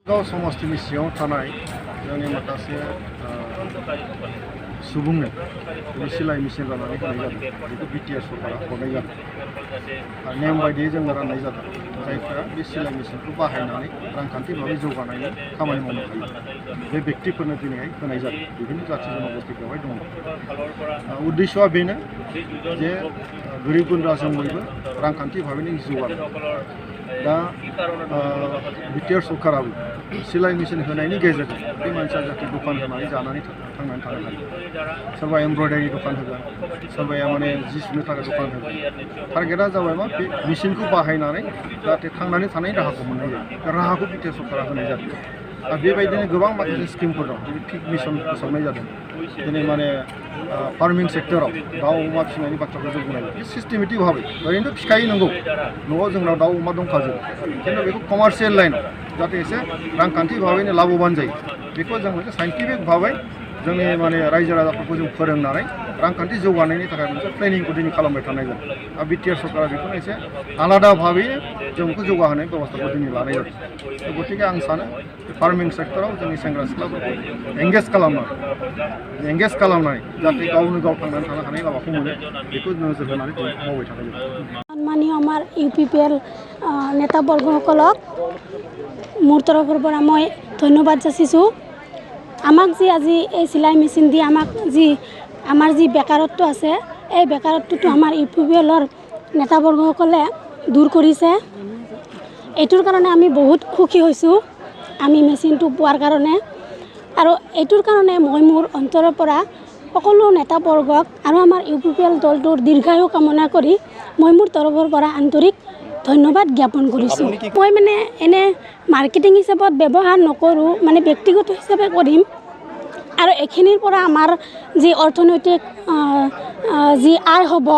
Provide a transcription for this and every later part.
गाव समाजनि सिङाव थानाय जोंनि माखासे सुबुंनो सिलाइ मेसिन राननानै होनाय जादों। बेखौ बिटिआर सरकारा हरनाय जादों आरो नेम बायदियै जोङो राननाय जादों। जायफ्रा बे सिलाइ मेसिनखौ बाहायनानै रांखान्थि भाबै जौगानायनि खामानि मावनो हायो बे व्यक्तिफोरनो दिनैहाय होनाय जादों। বিভিন্ন जाथि जनगोष्ठी बेवहाय दङ। उद्देश्यआ बेनो जे गोरिब गुन्द्राजों बयबो रांखान्थि भाबैनो जौगानाय। दा बिटिआर सरकाराबो सिलाइ मेसिन होनायनि गेजेरजों बे मानसिया जाहाथे दखान होनानै जानानै थांनानै थानो हायो। सोरबा एमब्रयडारि दखान होगोन, सोरबाया माने जि सुनो थाखाय दखान होगोन। टारगेटआ जाबाय मा बे मेसिनखौ बाहायनानै जाहाथे थांनानै थानायनि राहाखौ मोननाय जायो। बे राहाखौ बिटिआर सरकारा होनाय जादों आरो बेबायदिनो गोबां माखासे स्किमफोर दं। जेरै पिग मिशन फोसावनाय जादों। दिनै माने फार्मिं सेक्टराव दाउ अमा फिसिनायनि बाथ्राखौ जों बुंनाय जायो। सिस्टेमेटिक भाबै ओरैनोथ' फिखायो नंगौ, न'आव जोंनाव दाउ अमा दंखाजोबो, खिन्थु बेखौ कमार्शियेल लाइनाव जाहाथे एसे रांखान्थि भाबैनो लाभवान जायो बेखौ जों मोनसे साइन्टिफिक भाबै जोंनि माने रायजो राजाफोरखौ जों फोरोंनानै रांखान्थि जौगानायनि थाखाय मोनसे प्लेनिंखौ दिनै खालामबाय थानाय जादों। आरो बिटिआर सरकारा बेखौनो एसे आलादा भाबै जों बेखौ जौगाहोनाय बेबस्थाखौ दिनै लानाय जादों। गतिके आं सानो फार्मिं सेक्टराव जोंनि सेंग्रा सिख्लाफोरखौ एंगेज खालामनानै जाहाथे गावनो गाव थांनानै थानो हानाय लामाखौ मोनो बेखौ नोजोर होनानै मावबाय थानाय जादों। সন্মানীয় আমাৰ UPPL নেতাবৰ্গসকলক মোৰ তৰফৰ পৰা মই ধন্যবাদ যাচিছোঁ। আমাক যি আজি এই চিলাই মেচিন দি আমাৰ যি বেকাৰত্ব আছে, এই বেকাৰত্বটো আমাৰ UPPLৰ নেতাবৰ্গসকলে দূৰ কৰিছে। এইটোৰ কাৰণে আমি বহুত সুখী হৈছোঁ আমি মেচিনটো পোৱাৰ কাৰণে। আৰু এইটোৰ কাৰণে মই মোৰ অন্তৰৰ পৰা সকলো নেতাবৰ্গক আৰু আমাৰ UPPL দলটোৰ দীৰ্ঘায়ু কামনা কৰি মই মোৰ তৰফৰ পৰা আন্তৰিক ধন্যবাদ জ্ঞাপন কৰিছোঁ। মই মানে এনে মাৰ্কেটিং হিচাপত ব্যৱহাৰ নকৰোঁ, মানে ব্যক্তিগত হিচাপে কৰিম। আৰু এইখিনিৰ পৰা আমাৰ যি অৰ্থনৈতিক যি আয় হ'ব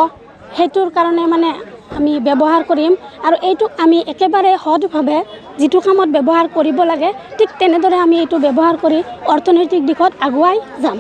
সেইটোৰ কাৰণে মানে আমি ব্যৱহাৰ কৰিম। আৰু এইটোক আমি একেবাৰে সৎভাৱে যিটো কামত ব্যৱহাৰ কৰিব লাগে ঠিক তেনেদৰে আমি এইটো ব্যৱহাৰ কৰি অৰ্থনৈতিক দিশত আগুৱাই যাম।